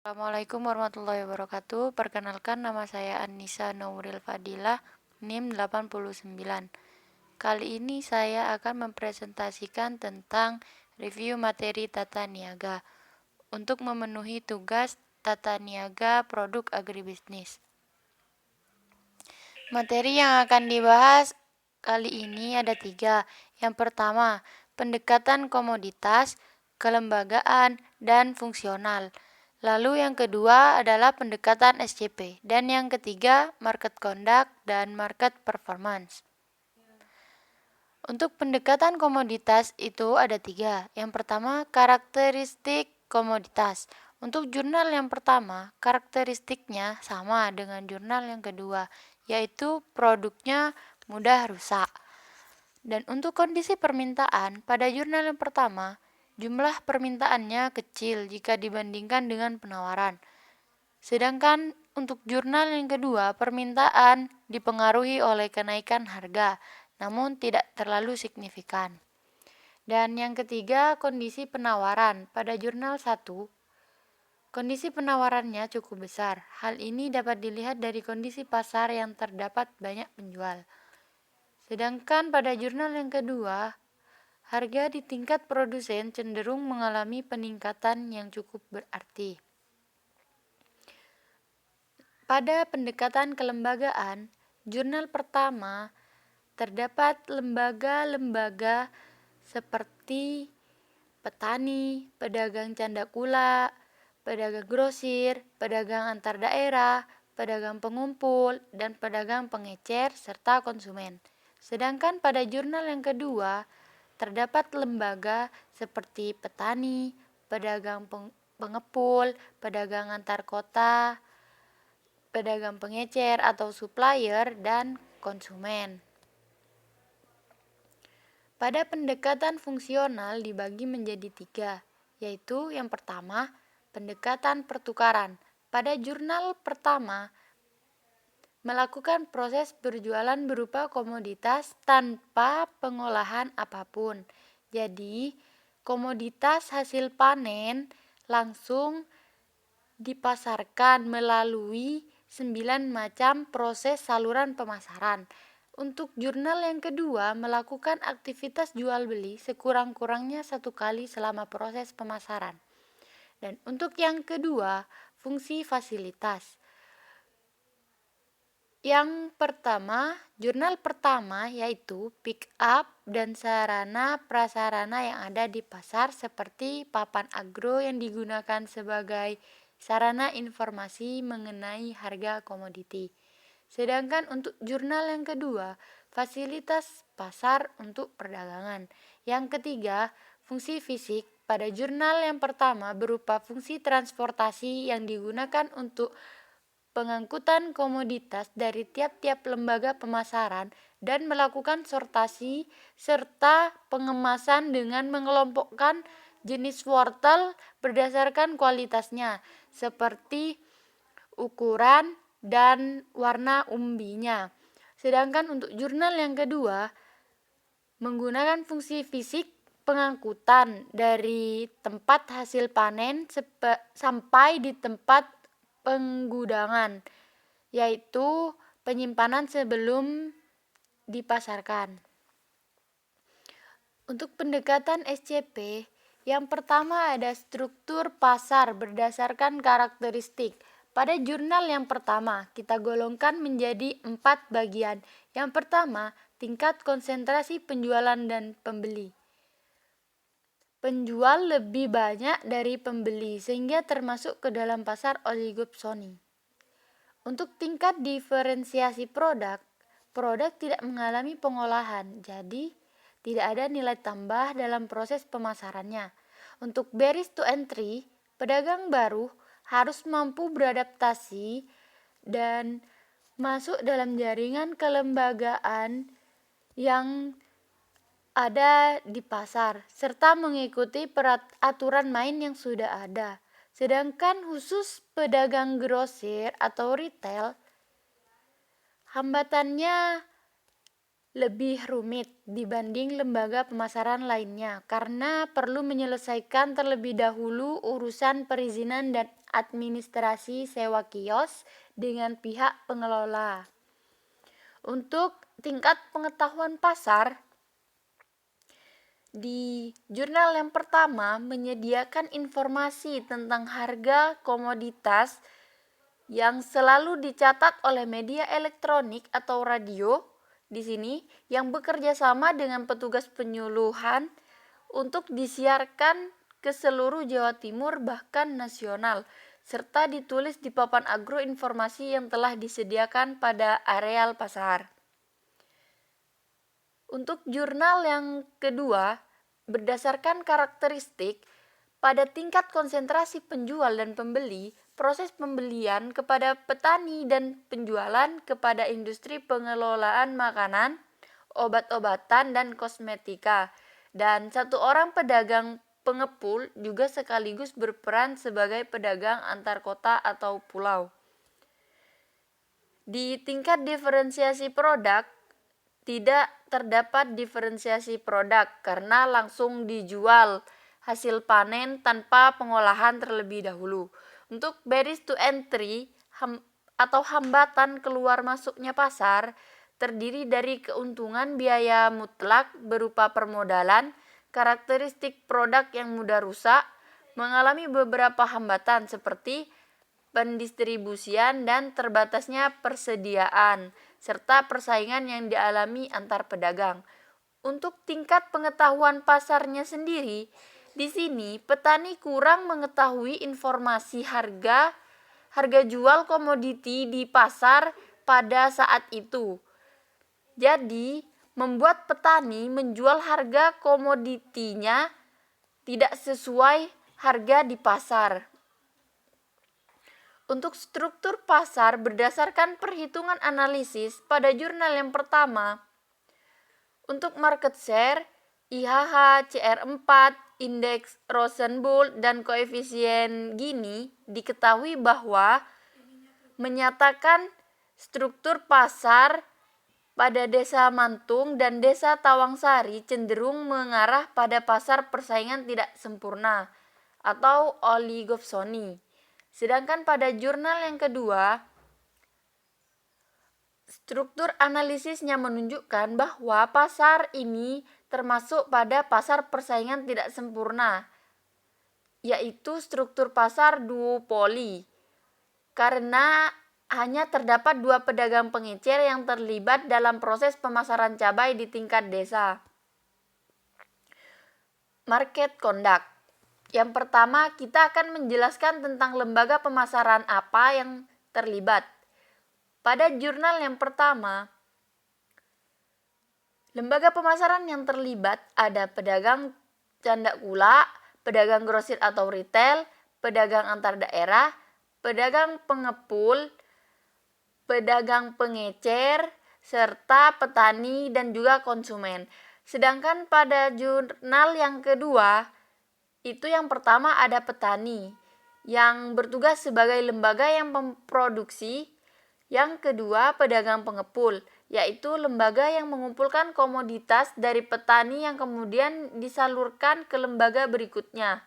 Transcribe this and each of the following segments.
Assalamualaikum warahmatullahi wabarakatuh. Perkenalkan, nama saya Annisa Nuril Fadilah, NIM 89. Kali ini saya akan mempresentasikan tentang review materi tata niaga untuk memenuhi tugas tata niaga produk agribisnis. Materi yang akan dibahas kali ini ada 3. Yang pertama, pendekatan komoditas, kelembagaan, dan fungsional. Lalu yang kedua adalah pendekatan SCP. Dan yang ketiga, market conduct dan market performance. Untuk pendekatan komoditas itu ada 3. Yang pertama, karakteristik komoditas. Untuk jurnal yang pertama, karakteristiknya sama dengan jurnal yang kedua, yaitu produknya mudah rusak. Dan untuk kondisi permintaan, pada jurnal yang pertama, jumlah permintaannya kecil jika dibandingkan dengan penawaran. Sedangkan untuk jurnal yang kedua, permintaan dipengaruhi oleh kenaikan harga, namun tidak terlalu signifikan. Dan yang ketiga, kondisi penawaran. Pada jurnal 1, kondisi penawarannya cukup besar. Hal ini dapat dilihat dari kondisi pasar yang terdapat banyak penjual. Sedangkan pada jurnal yang kedua, harga di tingkat produsen cenderung mengalami peningkatan yang cukup berarti. Pada pendekatan kelembagaan, jurnal pertama terdapat lembaga-lembaga seperti petani, pedagang candakula, pedagang grosir, pedagang antar daerah, pedagang pengumpul, dan pedagang pengecer, serta konsumen. Sedangkan pada jurnal yang kedua, terdapat lembaga seperti petani, pedagang pengepul, pedagang antar kota, pedagang pengecer atau supplier, dan konsumen. Pada pendekatan fungsional dibagi menjadi 3, yaitu yang pertama, pendekatan pertukaran. Pada jurnal pertama, melakukan proses berjualan berupa komoditas tanpa pengolahan apapun. Jadi, komoditas hasil panen langsung dipasarkan melalui 9 macam proses saluran pemasaran. Untuk jurnal yang kedua, melakukan aktivitas jual beli sekurang-kurangnya 1 kali selama proses pemasaran. Dan untuk yang kedua, fungsi fasilitas. Yang pertama, jurnal pertama yaitu pick up dan sarana prasarana yang ada di pasar seperti papan agro yang digunakan sebagai sarana informasi mengenai harga komoditi. Sedangkan untuk jurnal yang kedua, fasilitas pasar untuk perdagangan. Yang ketiga, fungsi fisik. Pada jurnal yang pertama berupa fungsi transportasi yang digunakan untuk pengangkutan komoditas dari tiap-tiap lembaga pemasaran dan melakukan sortasi serta pengemasan dengan mengelompokkan jenis wortel berdasarkan kualitasnya seperti ukuran dan warna umbinya. Sedangkan untuk jurnal yang kedua menggunakan fungsi fisik pengangkutan dari tempat hasil panen sampai di tempat penggudangan, yaitu penyimpanan sebelum dipasarkan. Untuk pendekatan SCP, yang pertama ada struktur pasar berdasarkan karakteristik. Pada jurnal yang pertama, kita golongkan menjadi 4 bagian. Yang pertama, tingkat konsentrasi penjualan dan pembeli. Penjual lebih banyak dari pembeli sehingga termasuk ke dalam pasar oligopsoni. Untuk tingkat diferensiasi produk tidak mengalami pengolahan, jadi tidak ada nilai tambah dalam proses pemasarannya. Untuk barriers to entry, pedagang baru harus mampu beradaptasi dan masuk dalam jaringan kelembagaan yang ada di pasar, serta mengikuti aturan main yang sudah ada. Sedangkan khusus pedagang grosir atau retail, hambatannya lebih rumit dibanding lembaga pemasaran lainnya karena perlu menyelesaikan terlebih dahulu urusan perizinan dan administrasi sewa kios dengan pihak pengelola. Untuk tingkat pengetahuan pasar, di jurnal yang pertama menyediakan informasi tentang harga komoditas yang selalu dicatat oleh media elektronik atau radio di sini yang bekerja sama dengan petugas penyuluhan untuk disiarkan ke seluruh Jawa Timur bahkan nasional, serta ditulis di papan agroinformasi yang telah disediakan pada areal pasar. Untuk jurnal yang kedua, berdasarkan karakteristik pada tingkat konsentrasi penjual dan pembeli, proses pembelian kepada petani dan penjualan kepada industri pengelolaan makanan, obat-obatan, dan kosmetika. Dan satu orang pedagang pengepul juga sekaligus berperan sebagai pedagang antar kota atau pulau. Di tingkat diferensiasi produk, tidak terdapat diferensiasi produk karena langsung dijual hasil panen tanpa pengolahan terlebih dahulu. Untuk barriers to entry atau hambatan keluar masuknya pasar terdiri dari keuntungan biaya mutlak berupa permodalan, karakteristik produk yang mudah rusak, mengalami beberapa hambatan seperti pendistribusian dan terbatasnya persediaan, serta persaingan yang dialami antar pedagang. Untuk tingkat pengetahuan pasarnya sendiri, di sini petani kurang mengetahui informasi harga jual komoditi di pasar pada saat itu. Jadi, membuat petani menjual harga komoditinya tidak sesuai harga di pasar. Untuk struktur pasar berdasarkan perhitungan analisis pada jurnal yang pertama, untuk market share, IHH, CR4, indeks Rosenbull, dan koefisien Gini diketahui bahwa menyatakan struktur pasar pada Desa Mantung dan Desa Tawangsari cenderung mengarah pada pasar persaingan tidak sempurna atau oligopsoni. Sedangkan pada jurnal yang kedua, struktur analisisnya menunjukkan bahwa pasar ini termasuk pada pasar persaingan tidak sempurna, yaitu struktur pasar duopoli, karena hanya terdapat 2 pedagang pengecer yang terlibat dalam proses pemasaran cabai di tingkat desa. Market conduct. Yang pertama, kita akan menjelaskan tentang lembaga pemasaran apa yang terlibat. Pada jurnal yang pertama, lembaga pemasaran yang terlibat ada pedagang canda gula, pedagang grosir atau retail, pedagang antar daerah, pedagang pengepul, pedagang pengecer, serta petani dan juga konsumen. Sedangkan pada jurnal yang kedua, itu yang pertama ada petani yang bertugas sebagai lembaga yang memproduksi. Yang kedua pedagang pengepul, yaitu lembaga yang mengumpulkan komoditas dari petani yang kemudian disalurkan ke lembaga berikutnya.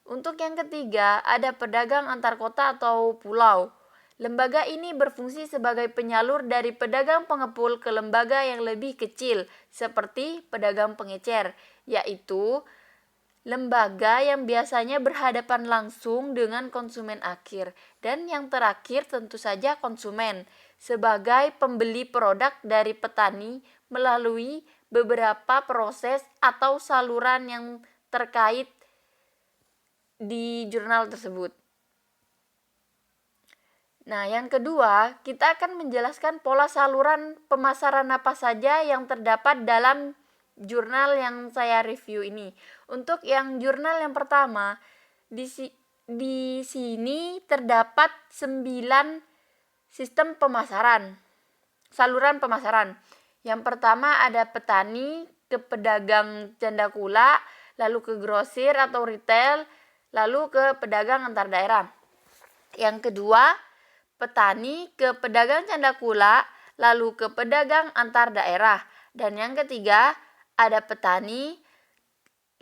Untuk yang ketiga ada pedagang antar kota atau pulau. Lembaga ini berfungsi sebagai penyalur dari pedagang pengepul ke lembaga yang lebih kecil seperti pedagang pengecer, yaitu lembaga yang biasanya berhadapan langsung dengan konsumen akhir. Dan yang terakhir tentu saja konsumen sebagai pembeli produk dari petani melalui beberapa proses atau saluran yang terkait di jurnal tersebut. Nah, yang kedua, kita akan menjelaskan pola saluran pemasaran apa saja yang terdapat dalam jurnal yang saya review ini. Untuk yang jurnal yang pertama, di sini terdapat 9 sistem pemasaran, saluran pemasaran. Yang pertama ada petani ke pedagang candakula, lalu ke grosir atau retail, lalu ke pedagang antar daerah. Yang kedua, petani ke pedagang candakula, lalu ke pedagang antar daerah. Dan yang ketiga, ada petani,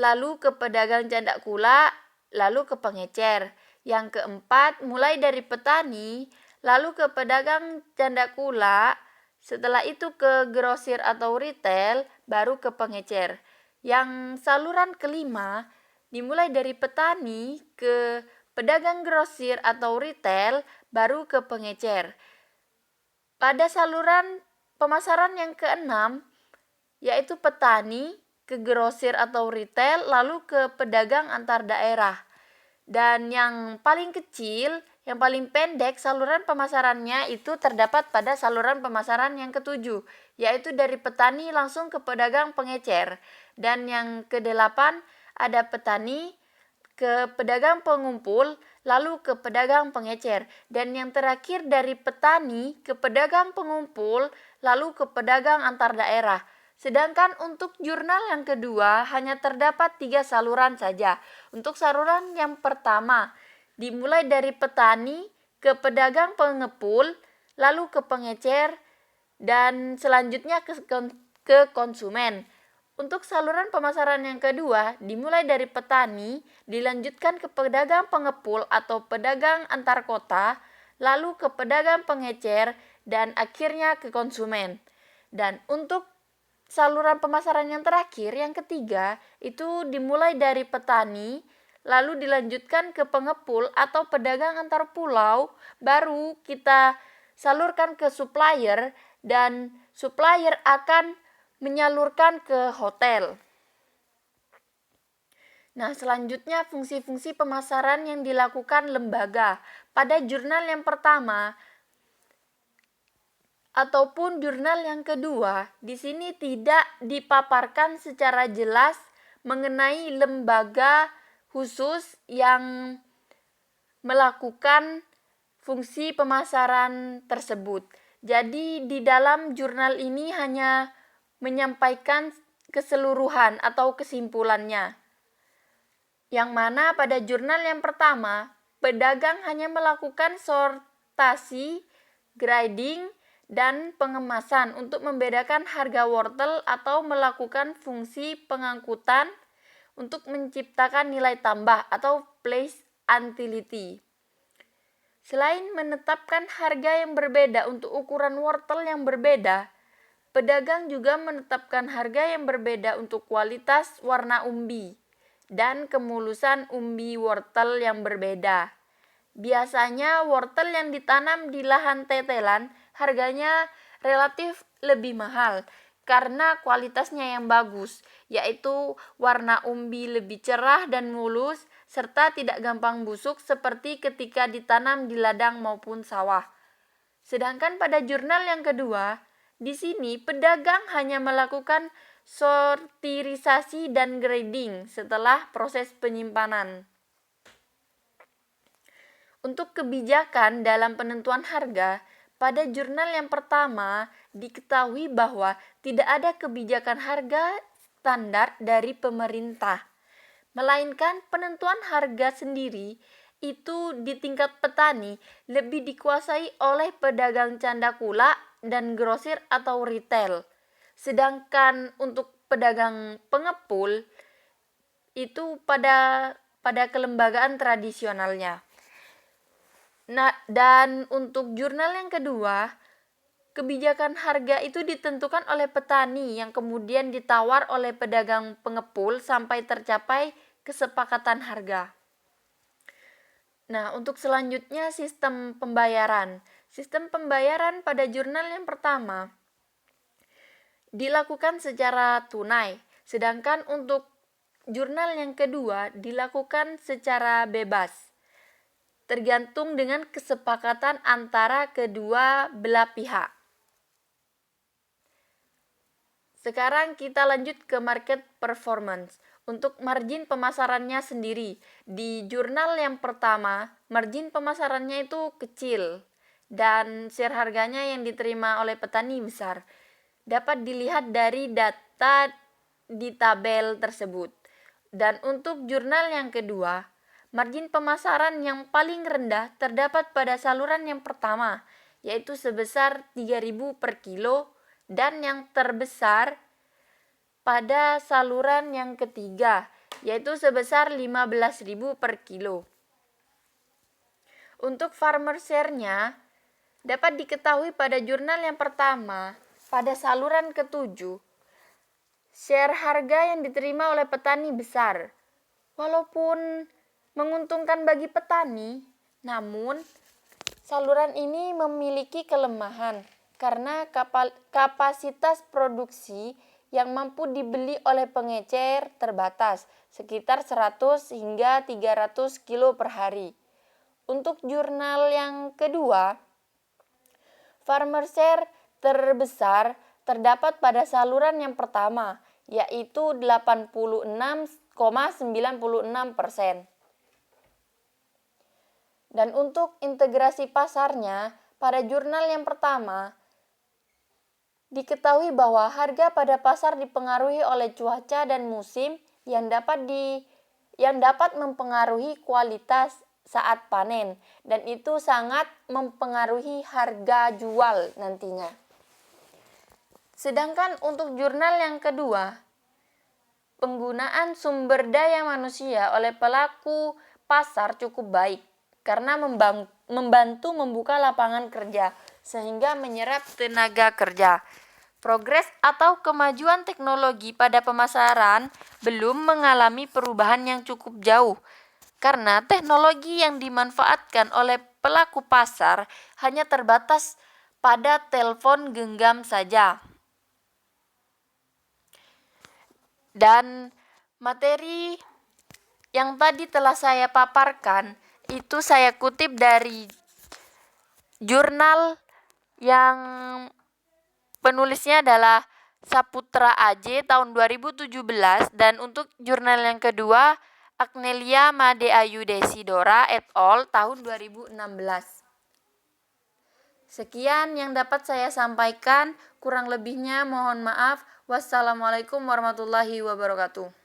lalu ke pedagang candakula, lalu ke pengecer. Yang keempat, mulai dari petani, lalu ke pedagang candakula, setelah itu ke grosir atau retail, baru ke pengecer. Yang saluran kelima, dimulai dari petani ke pedagang grosir atau retail, baru ke pengecer. Pada saluran pemasaran yang keenam, yaitu petani ke grosir atau retail, lalu ke pedagang antar daerah. Dan yang paling kecil, yang paling pendek saluran pemasarannya itu terdapat pada saluran pemasaran yang ketujuh, yaitu dari petani langsung ke pedagang pengecer. Dan yang kedelapan ada petani ke pedagang pengumpul, lalu ke pedagang pengecer. Dan yang terakhir dari petani ke pedagang pengumpul, lalu ke pedagang antar daerah. Sedangkan untuk jurnal yang kedua hanya terdapat 3 saluran saja. Untuk saluran yang pertama, dimulai dari petani ke pedagang pengepul, lalu ke pengecer, dan selanjutnya ke konsumen. Untuk saluran pemasaran yang kedua, dimulai dari petani, dilanjutkan ke pedagang pengepul atau pedagang antar kota, lalu ke pedagang pengecer, dan akhirnya ke konsumen. Dan untuk saluran pemasaran yang terakhir, yang ketiga, itu dimulai dari petani, lalu dilanjutkan ke pengepul atau pedagang antar pulau, baru kita salurkan ke supplier, dan supplier akan menyalurkan ke hotel. Nah, selanjutnya fungsi-fungsi pemasaran yang dilakukan lembaga. Pada jurnal yang pertama, ataupun jurnal yang kedua, di sini tidak dipaparkan secara jelas mengenai lembaga khusus yang melakukan fungsi pemasaran tersebut. Jadi di dalam jurnal ini hanya menyampaikan keseluruhan atau kesimpulannya. Yang mana pada jurnal yang pertama, pedagang hanya melakukan sortasi, grading, dan pengemasan untuk membedakan harga wortel atau melakukan fungsi pengangkutan untuk menciptakan nilai tambah atau place utility. Selain menetapkan harga yang berbeda untuk ukuran wortel yang berbeda, pedagang juga menetapkan harga yang berbeda untuk kualitas warna umbi dan kemulusan umbi wortel yang berbeda. Biasanya wortel yang ditanam di lahan tetelan harganya relatif lebih mahal karena kualitasnya yang bagus, yaitu warna umbi lebih cerah dan mulus serta tidak gampang busuk seperti ketika ditanam di ladang maupun sawah. Sedangkan pada jurnal yang kedua, di sini pedagang hanya melakukan sortirisasi dan grading setelah proses penyimpanan. Untuk kebijakan dalam penentuan harga, pada jurnal yang pertama diketahui bahwa tidak ada kebijakan harga standar dari pemerintah, melainkan penentuan harga sendiri itu di tingkat petani lebih dikuasai oleh pedagang candakula dan grosir atau retail. Sedangkan untuk pedagang pengepul itu pada kelembagaan tradisionalnya. Nah, dan untuk jurnal yang kedua, kebijakan harga itu ditentukan oleh petani yang kemudian ditawar oleh pedagang pengepul sampai tercapai kesepakatan harga. Nah, untuk selanjutnya sistem pembayaran. Sistem pembayaran pada jurnal yang pertama dilakukan secara tunai, sedangkan untuk jurnal yang kedua dilakukan secara bebas, tergantung dengan kesepakatan antara kedua belah pihak. Sekarang kita lanjut ke market performance. Untuk margin pemasarannya sendiri, di jurnal yang pertama, margin pemasarannya itu kecil dan share harganya yang diterima oleh petani besar. Dapat dilihat dari data di tabel tersebut. Dan untuk jurnal yang kedua, margin pemasaran yang paling rendah terdapat pada saluran yang pertama, yaitu sebesar 3.000 per kilo, dan yang terbesar pada saluran yang ketiga, yaitu sebesar 15.000 per kilo. Untuk farmer share-nya dapat diketahui pada jurnal yang pertama, pada saluran ke-7, share harga yang diterima oleh petani besar. Walaupun menguntungkan bagi petani, namun saluran ini memiliki kelemahan karena kapasitas produksi yang mampu dibeli oleh pengecer terbatas, sekitar 100 hingga 300 kilo per hari. Untuk jurnal yang kedua, farmer share terbesar terdapat pada saluran yang pertama, yaitu 86,96%. Dan untuk integrasi pasarnya, pada jurnal yang pertama, diketahui bahwa harga pada pasar dipengaruhi oleh cuaca dan musim yang dapat mempengaruhi kualitas saat panen, dan itu sangat mempengaruhi harga jual nantinya. Sedangkan untuk jurnal yang kedua, penggunaan sumber daya manusia oleh pelaku pasar cukup baik karena membantu membuka lapangan kerja sehingga menyerap tenaga kerja. Progres atau kemajuan teknologi pada pemasaran belum mengalami perubahan yang cukup jauh karena teknologi yang dimanfaatkan oleh pelaku pasar hanya terbatas pada telepon genggam saja. Dan materi yang tadi telah saya paparkan itu saya kutip dari jurnal yang penulisnya adalah Saputra AJ tahun 2017, dan untuk jurnal yang kedua Agnelia Made Ayu Desidora et al. Tahun 2016. Sekian yang dapat saya sampaikan, kurang lebihnya mohon maaf. Wassalamualaikum warahmatullahi wabarakatuh.